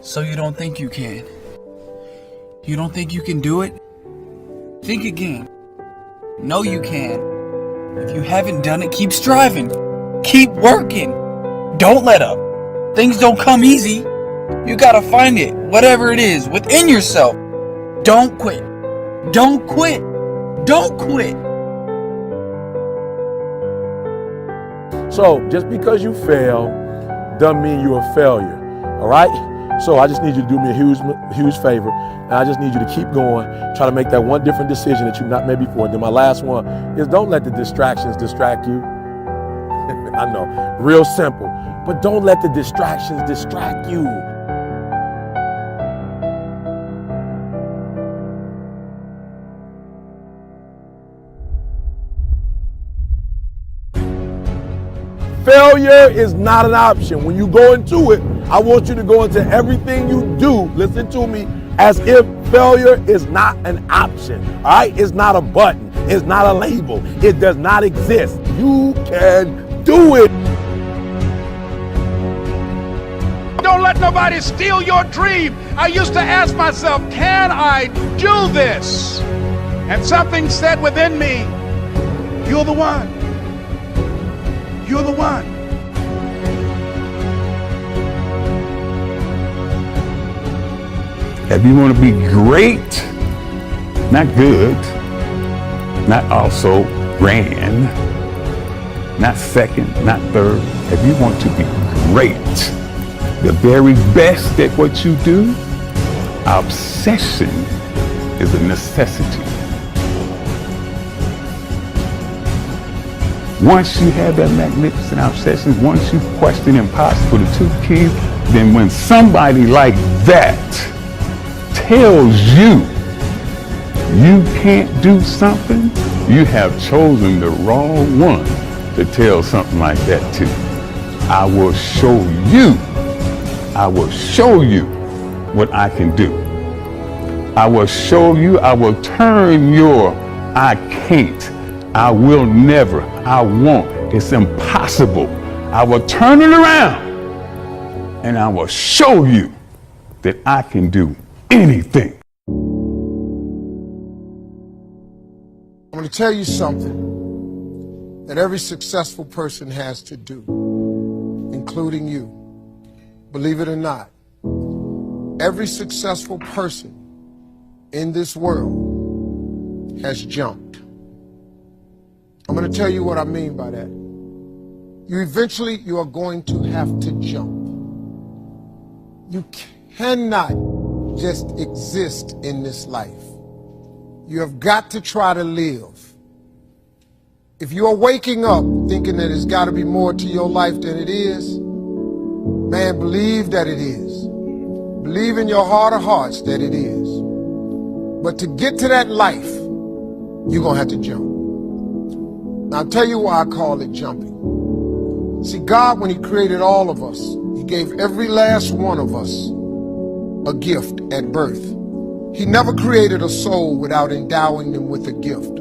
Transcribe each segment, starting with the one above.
So you don't think you can? You don't think you can do it? Think again. No, you can. If you haven't done it, keep striving. Keep working. Don't let up. Things don't come easy. You gotta find it, whatever it is, within yourself. Don't quit. Don't quit. Don't quit. So just because you fail doesn't mean you're a failure, all right? So I just need you to do me a huge favor, and I just need you to keep going, try to make that one different decision that you've not made before. And then my last one is don't let the distractions distract you. I know, real simple, but don't let the distractions distract you. Failure is not an option. When you go into it, I want you to go into everything you do, listen to me, as if failure is not an option, all right? It's not a button. It's not a label. It does not exist. You can do it. Don't let nobody steal your dream. I used to ask myself, can I do this? And something said within me, you're the one. You're the one. If you want to be great, not good, not also grand, not second, not third, if you want to be great, the very best at what you do, obsession is a necessity. Once you have that magnificent obsession, once you question impossible, the two keys, then when somebody like that tells you you can't do something, you have chosen the wrong one to tell something like that to. I will show you what I can do. I will show you, I will turn your I can't, I will never, I won't, it's impossible. I will turn it around and I will show you that I can do anything. I'm going to tell you something that every successful person has to do, including you. Believe it or not, every successful person in this world has jumped. I'm going to tell you what I mean by that. You are going to have to jump. You cannot just exist in this life. You have got to try to live. If you are waking up thinking that there's got to be more to your life than it is, man, believe that it is. Believe in your heart of hearts that it is. But to get to that life, you're going to have to jump. Now, I'll tell you why I call it jumping. See, God, when he created all of us, he gave every last one of us a gift at birth. He never created a soul without endowing them with a gift.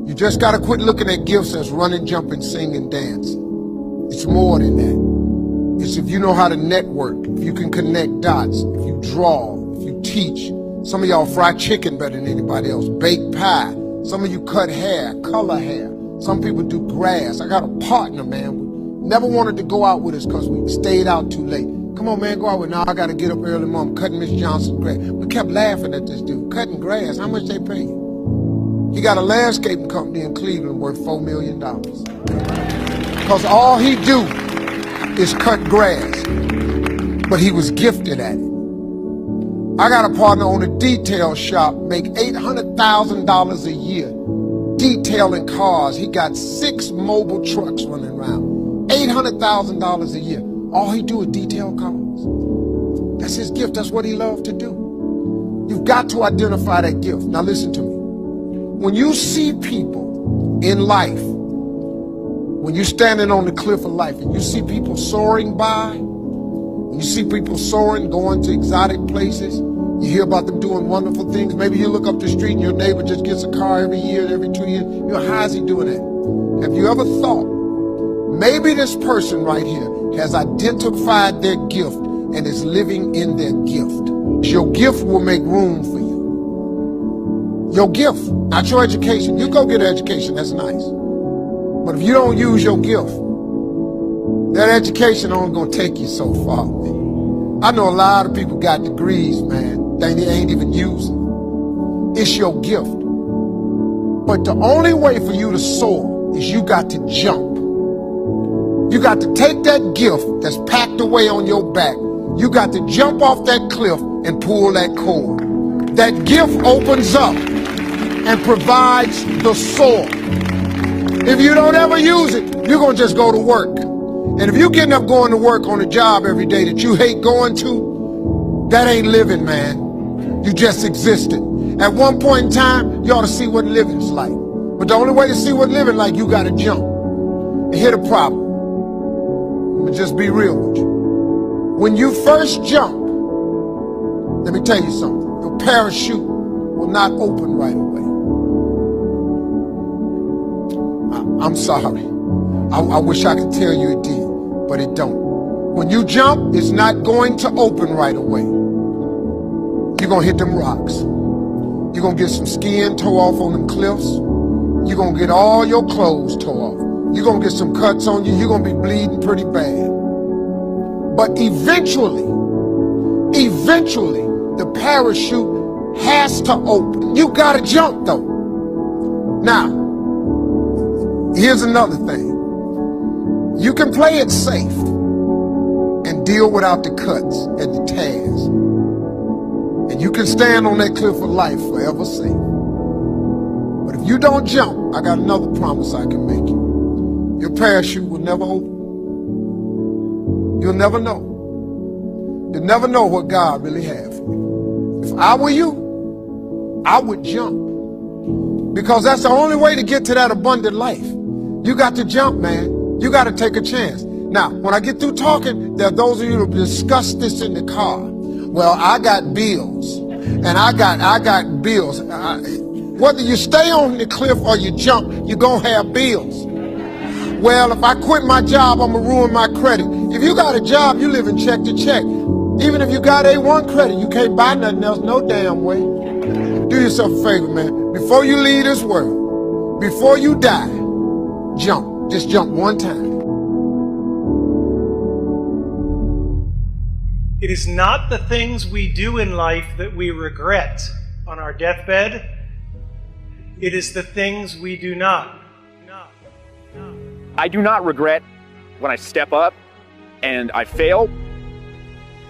You just got to quit looking at gifts as running, jumping, singing, dancing. It's more than that. It's if you know how to network, if you can connect dots, if you draw, if you teach. Some of y'all fry chicken better than anybody else, bake pie. Some of you cut hair, color hair. Some people do grass. I got a partner, man. Never wanted to go out with us because we stayed out too late. Come on, man, go out with me. Now I got to get up early, Mom, cutting Miss Johnson's grass. We kept laughing at this dude, cutting grass. How much they pay you? He got a landscaping company in Cleveland worth $4 million. Because all he do is cut grass. But he was gifted at it. I got a partner on a detail shop, make $800,000 a year detailing cars. He got 6 mobile trucks running around. $800,000 a year. All he do is detail cars. That's his gift. That's what he loved to do. You've got to identify that gift. Now listen to me. When you see people in life, when you're standing on the cliff of life and you see people soaring by, when you see people soaring, going to exotic places, you hear about them doing wonderful things. Maybe you look up the street and your neighbor just gets a car every year, every 2 years. You know, how is he doing that? Have you ever thought, maybe this person right here has identified their gift and is living in their gift. Your gift will make room for you. Your gift, not your education. You go get an education, that's nice. But if you don't use your gift, that education only gonna take you so far, man. I know a lot of people got degrees, man, they ain't even using. It's your gift. But the only way for you to soar is you got to jump. You got to take that gift that's packed away on your back. You got to jump off that cliff and pull that cord. That gift opens up and provides the soar. If you don't ever use it, you're gonna just go to work. And if you're getting up going to work on a job every day that you hate going to, that ain't living, man. You just existed. At one point in time, you ought to see what living's like. But the only way to see what living like, you gotta jump. And here's the problem. Let me just be real with you. When you first jump, let me tell you something. Your parachute will not open right away. I'm sorry. I wish I could tell you it did, but it don't. When you jump, it's not going to open right away. You're gonna hit them rocks. You're gonna get some skin tore off on them cliffs. You're gonna get all your clothes tore off. You're gonna get some cuts on you. You're gonna be bleeding pretty bad. But eventually, the parachute has to open. You gotta jump though. Now, here's another thing. You can play it safe and deal without the cuts and the tears. And you can stand on that cliff of life forever safe. But if you don't jump, I got another promise I can make you. Your parachute will never open. You'll never know. You'll never know what God really has for you. If I were you, I would jump. Because that's the only way to get to that abundant life. You got to jump, man. You got to take a chance. Now, when I get through talking, there are those of you who discuss this in the car. Well, I got bills, and I got bills. Whether you stay on the cliff or you jump, you're gonna have bills. Well, if I quit my job, I'm gonna ruin my credit. If you got a job, you live in check to check. Even if you got A1 credit, you can't buy nothing else no damn way. Do yourself a favor, man. Before you leave this world, before you die, jump. Just jump one time. It is not the things we do in life that we regret on our deathbed. It is the things we do not. I do not regret when I step up and I fail.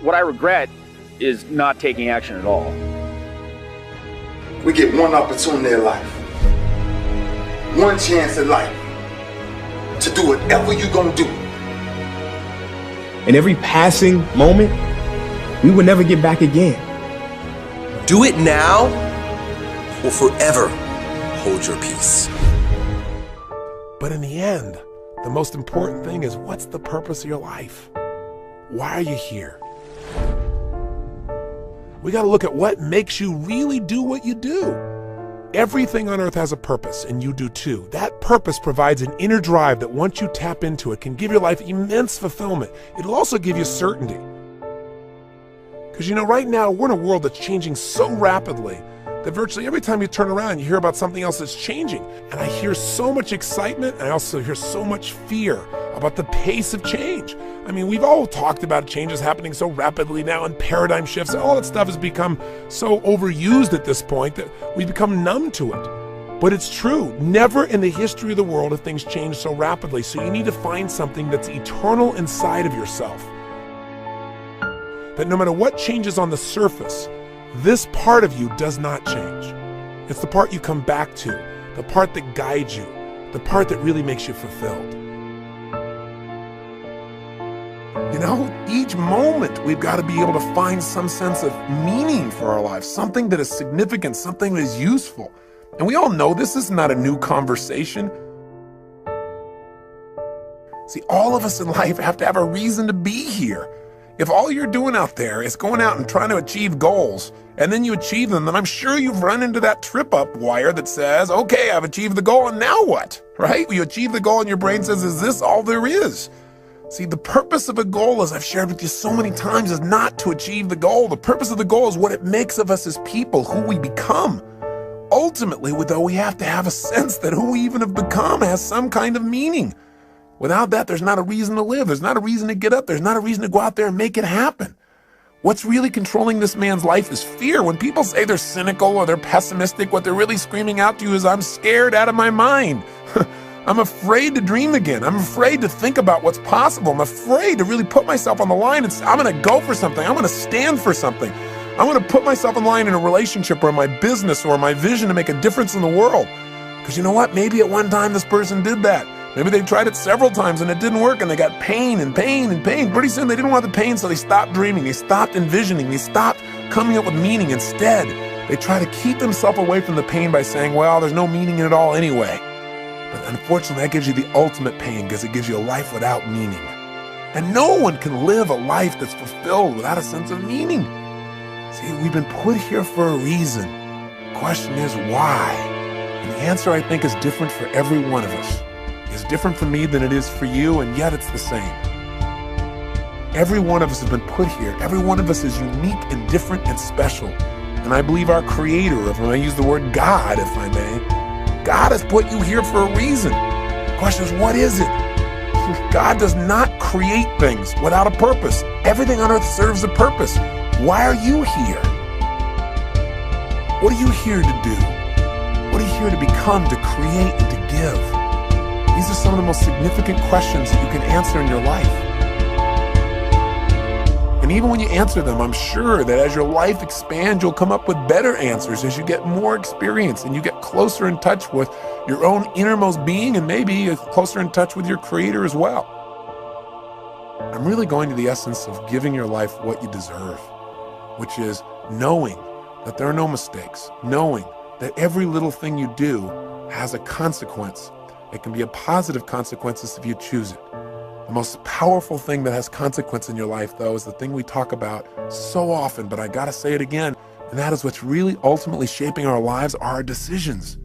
What I regret is not taking action at all. We get one opportunity in life, one chance in life to do whatever you're gonna do. In every passing moment, we will never get back again. Do it now or forever hold your peace. But in the end, the most important thing is, what's the purpose of your life? Why are you here? We got to look at what makes you really do what you do. Everything on earth has a purpose, and you do too. That purpose provides an inner drive that once you tap into it can give your life immense fulfillment. It'll also give you certainty. Because you know, right now we're in a world that's changing so rapidly that virtually every time you turn around, you hear about something else that's changing. And I hear so much excitement, and I also hear so much fear about the pace of change. I mean, we've all talked about changes happening so rapidly now and paradigm shifts, and all that stuff has become so overused at this point that we've become numb to it. But it's true, never in the history of the world have things changed so rapidly, so you need to find something that's eternal inside of yourself. That no matter what changes on the surface, this part of you does not change. It's the part you come back to, the part that guides you, the part that really makes you fulfilled. You know, each moment we've got to be able to find some sense of meaning for our lives, something that is significant, something that is useful. And we all know this is not a new conversation. See, all of us in life have to have a reason to be here. If all you're doing out there is going out and trying to achieve goals, and then you achieve them, then I'm sure you've run into that trip-up wire that says, okay, I've achieved the goal, and now what? Right? You achieve the goal and your brain says, is this all there is? See, the purpose of a goal, as I've shared with you so many times, is not to achieve the goal. The purpose of the goal is what it makes of us as people, who we become. Ultimately, though, we have to have a sense that who we even have become has some kind of meaning. Without that, there's not a reason to live. There's not a reason to get up. There's not a reason to go out there and make it happen. What's really controlling this man's life is fear. When people say they're cynical or they're pessimistic, what they're really screaming out to you is, I'm scared out of my mind. I'm afraid to dream again. I'm afraid to think about what's possible. I'm afraid to really put myself on the line and say, I'm going to go for something. I'm going to stand for something. I'm going to put myself on the line in a relationship or in my business or my vision to make a difference in the world. Because you know what? Maybe at one time this person did that. Maybe they tried it several times and it didn't work and they got pain and pain and pain. Pretty soon they didn't want the pain, so they stopped dreaming. They stopped envisioning. They stopped coming up with meaning. Instead, they try to keep themselves away from the pain by saying, well, there's no meaning in it all anyway. But unfortunately, that gives you the ultimate pain because it gives you a life without meaning. And no one can live a life that's fulfilled without a sense of meaning. See, we've been put here for a reason. The question is why? And the answer, I think, is different for every one of us. It's different for me than it is for you, and yet it's the same. Every one of us has been put here. Every one of us is unique and different and special. And I believe our Creator, if I may use the word God, if I may, God has put you here for a reason. The question is, what is it? God does not create things without a purpose. Everything on earth serves a purpose. Why are you here? What are you here to do? What are you here to become, to create, and to give? These are some of the most significant questions that you can answer in your life. And even when you answer them, I'm sure that as your life expands, you'll come up with better answers as you get more experience and you get closer in touch with your own innermost being and maybe closer in touch with your Creator as well. I'm really going to the essence of giving your life what you deserve, which is knowing that there are no mistakes, knowing that every little thing you do has a consequence. It can be a positive consequences if you choose it. The most powerful thing that has consequence in your life, though, is the thing we talk about so often, but I gotta say it again, and that is what's really ultimately shaping our lives are our decisions.